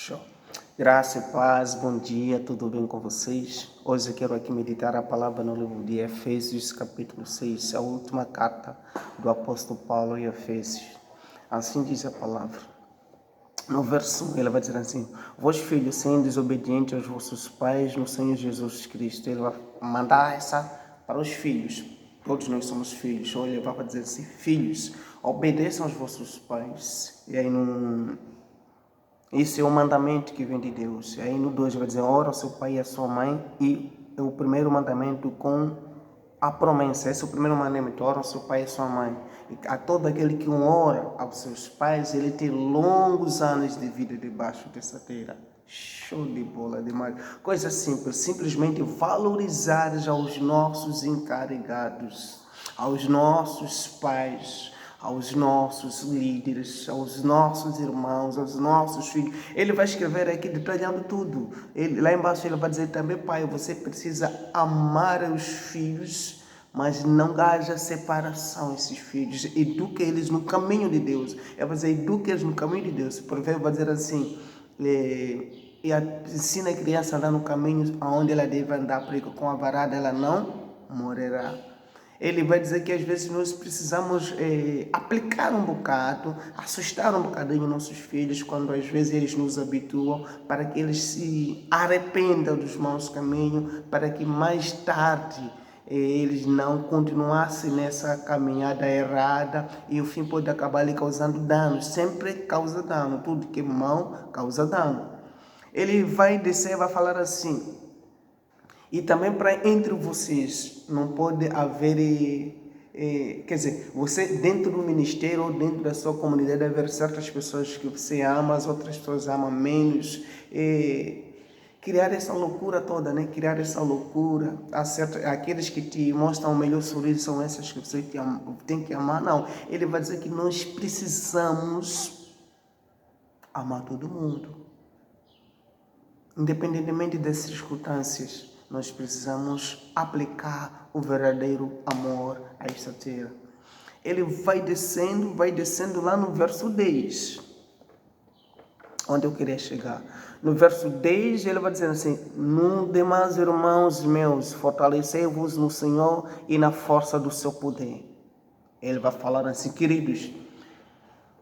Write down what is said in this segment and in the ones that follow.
Show. Graça e paz, bom dia, tudo bem com vocês? Hoje eu quero aqui meditar a palavra no livro de Efésios, capítulo 6, a última carta do apóstolo Paulo em Efésios. Assim diz a palavra. No verso 1, ele vai dizer assim: vós filhos, sendo desobedientes aos vossos pais no Senhor Jesus Cristo. Ele vai mandar essa para os filhos. Todos nós somos filhos. Ou ele vai dizer assim: filhos, obedeçam aos vossos pais. E aí esse é o mandamento que vem de Deus. E aí no 2 vai dizer: ora ao seu pai e à sua mãe. E é o primeiro mandamento com a promessa. Esse é o primeiro mandamento: ora ao seu pai e à sua mãe. E a todo aquele que ora aos seus pais, ele tem longos anos de vida debaixo dessa terra. Show de bola demais. Coisa simples, simplesmente valorizar aos nossos encarregados, aos nossos pais, aos nossos líderes, aos nossos irmãos, aos nossos filhos. Ele vai escrever aqui detalhando tudo. Lá embaixo ele vai dizer também: pai, você precisa amar os filhos, mas não haja separação esses filhos. Eduque eles no caminho de Deus. Ele vai dizer: eduque eles no caminho de Deus. Por exemplo, vai dizer assim: ensina a criança a andar no caminho onde ela deve andar, porque com a varada ela não morrerá. Ele vai dizer que às vezes nós precisamos aplicar um bocado, assustar um bocadinho nossos filhos, quando às vezes eles nos habituam, para que eles se arrependam dos maus caminhos, para que mais tarde eles não continuassem nessa caminhada errada e o fim pode acabar lhe causando dano. Sempre causa dano, tudo que é mau causa dano. Ele vai descer, vai falar assim: e também para entre vocês não pode haver, quer dizer, você dentro do ministério ou dentro da sua comunidade deve haver certas pessoas que você ama, as outras pessoas amam menos. Criar essa loucura toda, né? Criar essa loucura. Aqueles que te mostram o melhor sorriso são essas que você tem que amar. Não, ele vai dizer que nós precisamos amar todo mundo, independentemente das circunstâncias. Nós precisamos aplicar o verdadeiro amor a esta terra. Ele vai descendo lá no verso 10, onde eu queria chegar. No verso 10, ele vai dizer assim: no demais, irmãos meus, fortalecei-vos no Senhor e na força do seu poder. Ele vai falar assim: queridos,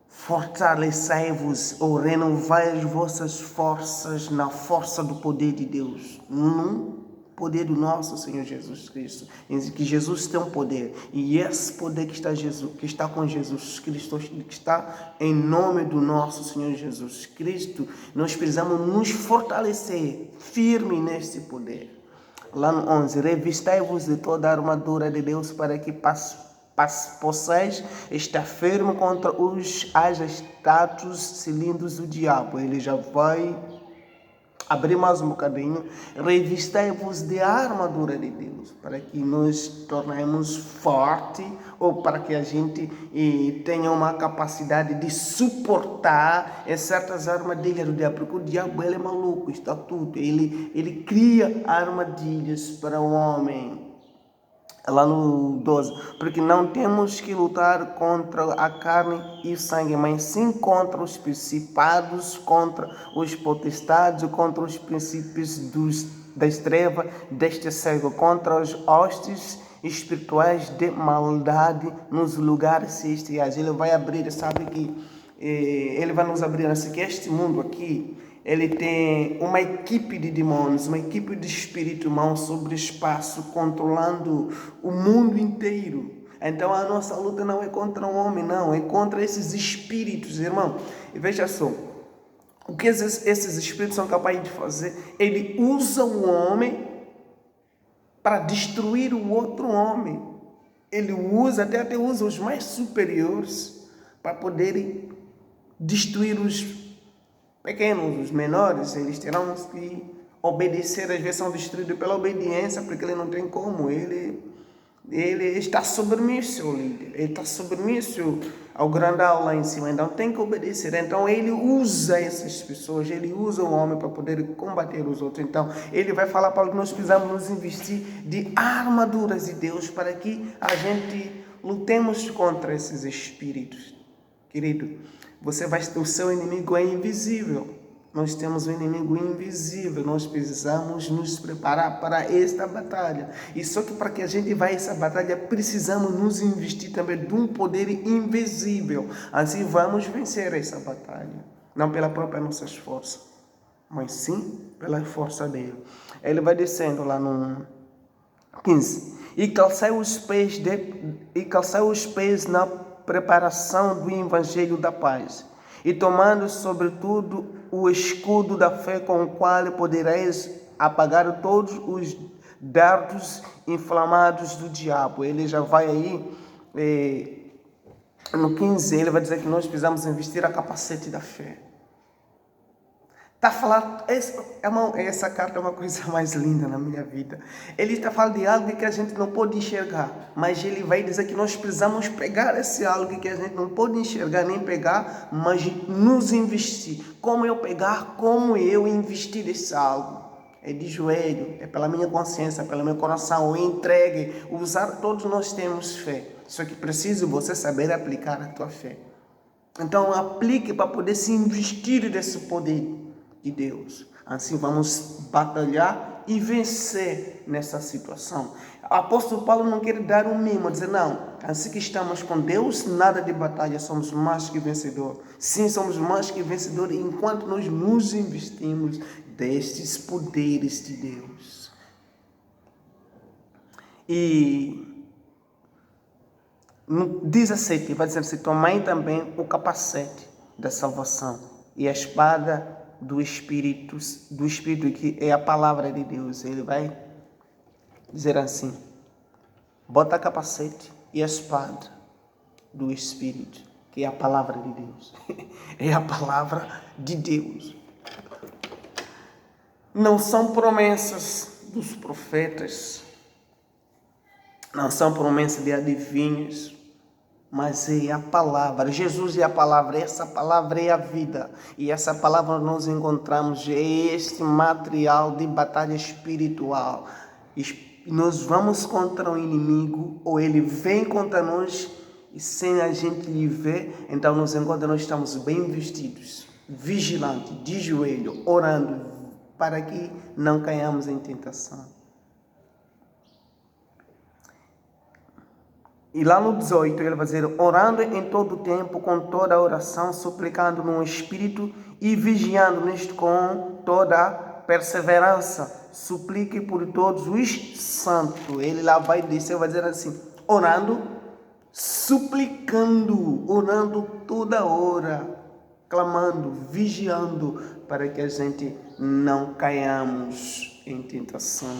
fortalecei-vos ou renovai as vossas forças na força do poder de Deus, no poder do nosso Senhor Jesus Cristo. Que Jesus tem um poder, e esse poder que está com Jesus Cristo, que está em nome do nosso Senhor Jesus Cristo, nós precisamos nos fortalecer firme nesse poder. Lá no 11, revistai-vos de toda a armadura de Deus para que possais estar firme contra os agistados cilindros do diabo. Ele já vai abrir mais um bocadinho. Revistai-vos de armadura de Deus, para que nos tornemos fortes, ou para que a gente tenha uma capacidade de suportar certas armadilhas do diabo, porque o diabo ele é maluco, está tudo. Ele cria armadilhas para o homem. Lá no 12, porque não temos que lutar contra a carne e o sangue, mas sim contra os principados, contra os potestades, contra os princípios das trevas deste século, contra os hostes espirituais de maldade nos lugares celestiais. Ele vai abrir, sabe que ele vai nos abrir assim, que este mundo aqui, ele tem uma equipe de demônios, uma equipe de espírito mau sobre o espaço, controlando o mundo inteiro. Então a nossa luta não é contra um homem, não, é contra esses espíritos, irmão. E veja só, o que esses espíritos são capazes de fazer? Ele usa o homem para destruir o outro homem. Ele usa, até usa os mais superiores para poderem destruir os pequenos, os menores. Eles terão que obedecer, às vezes são destruídos pela obediência, porque ele não tem como, ele está submisso ao líder, ele está submisso ao grandão lá em cima, então tem que obedecer. Então ele usa essas pessoas, ele usa o homem para poder combater os outros. Então ele vai falar para que nós precisamos nos investir de armaduras de Deus, para que a gente lutemos contra esses espíritos. Querido, o seu inimigo é invisível. Nós temos um inimigo invisível, nós precisamos nos preparar para esta batalha. E só que para que a gente vá a essa batalha, precisamos nos investir também de um poder invisível. Assim vamos vencer essa batalha. Não pela própria nossa força, mas sim pela força dele. Ele vai descendo lá no 15. E calçai os pés na preparação do evangelho da paz. E tomando sobretudo o escudo da fé com o qual podereis apagar todos os dardos inflamados do diabo. Ele já vai aí, no 15, ele vai dizer que nós precisamos investir a capacete da fé. Está falando, essa carta é uma coisa mais linda na minha vida. Ele está falando de algo que a gente não pode enxergar, mas ele vai dizer que nós precisamos pegar esse algo que a gente não pode enxergar nem pegar, mas nos investir. Como eu pegar, como eu investir nesse algo? É de joelho, é pela minha consciência, pelo meu coração, entregue, usar. Todos nós temos fé, só que preciso você saber aplicar a tua fé. Então aplique para poder se investir desse poder de Deus. Assim vamos batalhar e vencer nessa situação. O apóstolo Paulo não quer dar um mimo, dizer não, assim que estamos com Deus, nada de batalha, somos mais que vencedores. Sim, somos mais que vencedores enquanto nós nos investimos destes poderes de Deus. E no 17 vai dizer assim, tomai também o capacete da salvação e a espada do Espírito que é a palavra de Deus. Ele vai dizer assim, bota capacete e a espada do Espírito, que é a palavra de Deus. É a palavra de Deus. Não são promessas dos profetas, não são promessas de adivinhos, mas é a palavra. Jesus é a palavra, essa palavra é a vida. E essa palavra nós encontramos, é este material de batalha espiritual. Nós vamos contra o inimigo, ou ele vem contra nós, e sem a gente lhe ver, então nós estamos bem vestidos, vigilantes, de joelho, orando, para que não caiamos em tentação. E lá no 18 ele vai dizer, orando em todo o tempo, com toda a oração, suplicando no Espírito e vigiando nisto com toda a perseverança. Suplique por todos os santos. Ele lá vai dizer, vai dizer assim, orando, suplicando, orando toda hora, clamando, vigiando, para que a gente não caiamos em tentação.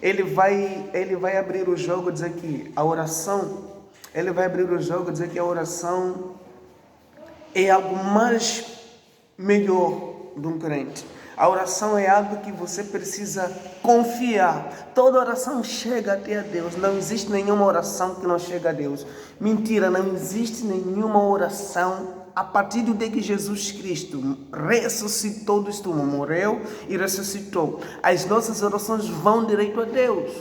Ele vai abrir o jogo e dizer que a oração, ele vai abrir o jogo e dizer que a oração é algo mais melhor de um crente. A oração é algo que você precisa confiar. Toda oração chega até a Deus. Não existe nenhuma oração que não chega a Deus. Mentira, não existe nenhuma oração a partir do dia que Jesus Cristo ressuscitou dos túmulos, morreu e ressuscitou. As nossas orações vão direito a Deus.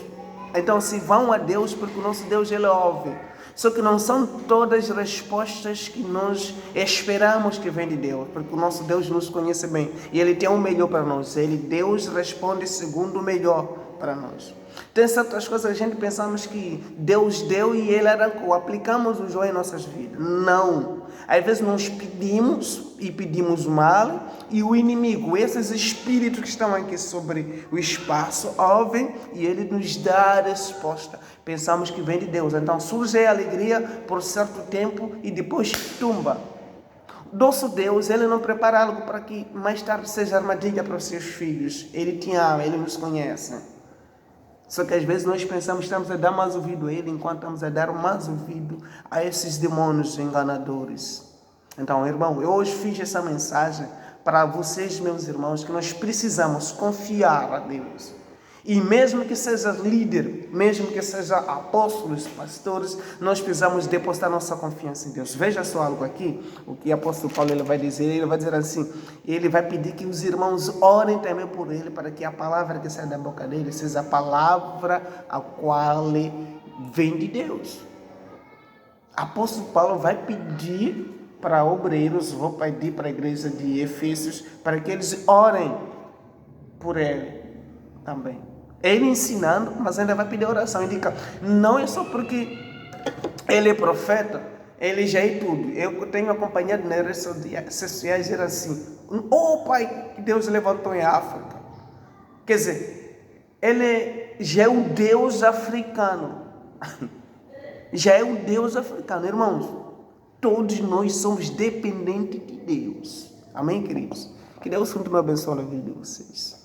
Então, se vão a Deus, porque o nosso Deus, Ele ouve. Só que não são todas as respostas que nós esperamos que vem de Deus, porque o nosso Deus nos conhece bem e Ele tem o melhor para nós. Deus responde segundo o melhor para nós. Tem certas coisas que a gente pensamos que Deus deu e Ele arrancou, aplicamos o joio em nossas vidas. Não. Às vezes nós pedimos e pedimos mal e o inimigo, esses espíritos que estão aqui sobre o espaço, ouvem e ele nos dá a resposta. Pensamos que vem de Deus. Então surge a alegria por certo tempo e depois tumba. Nosso Deus, Ele não prepara algo para que mais tarde seja armadilha para os seus filhos. Ele te ama, Ele nos conhece. Só que às vezes nós pensamos que estamos a dar mais ouvido a Ele, enquanto estamos a dar mais ouvido a esses demônios enganadores. Então, irmão, eu hoje fiz essa mensagem para vocês, meus irmãos, que nós precisamos confiar a Deus. E mesmo que seja líder, mesmo que seja apóstolos, pastores, nós precisamos depositar nossa confiança em Deus. Veja só algo aqui, o que o apóstolo Paulo ele vai dizer assim, ele vai pedir que os irmãos orem também por ele, para que a palavra que sai da boca dele seja a palavra a qual vem de Deus. Apóstolo Paulo vai pedir para obreiros, vou pedir para a igreja de Efésios, para que eles orem por ele também. Ele ensinando, mas ainda vai pedir oração. Indica, não é só porque ele é profeta, ele já é tudo. Eu tenho acompanhado nas redes sociais dizer assim, Pai, que Deus levantou em África. Quer dizer, ele já é o Deus africano. Já é o Deus africano, irmãos. Todos nós somos dependentes de Deus. Amém, queridos? Que Deus sempre me abençoe na vida de vocês.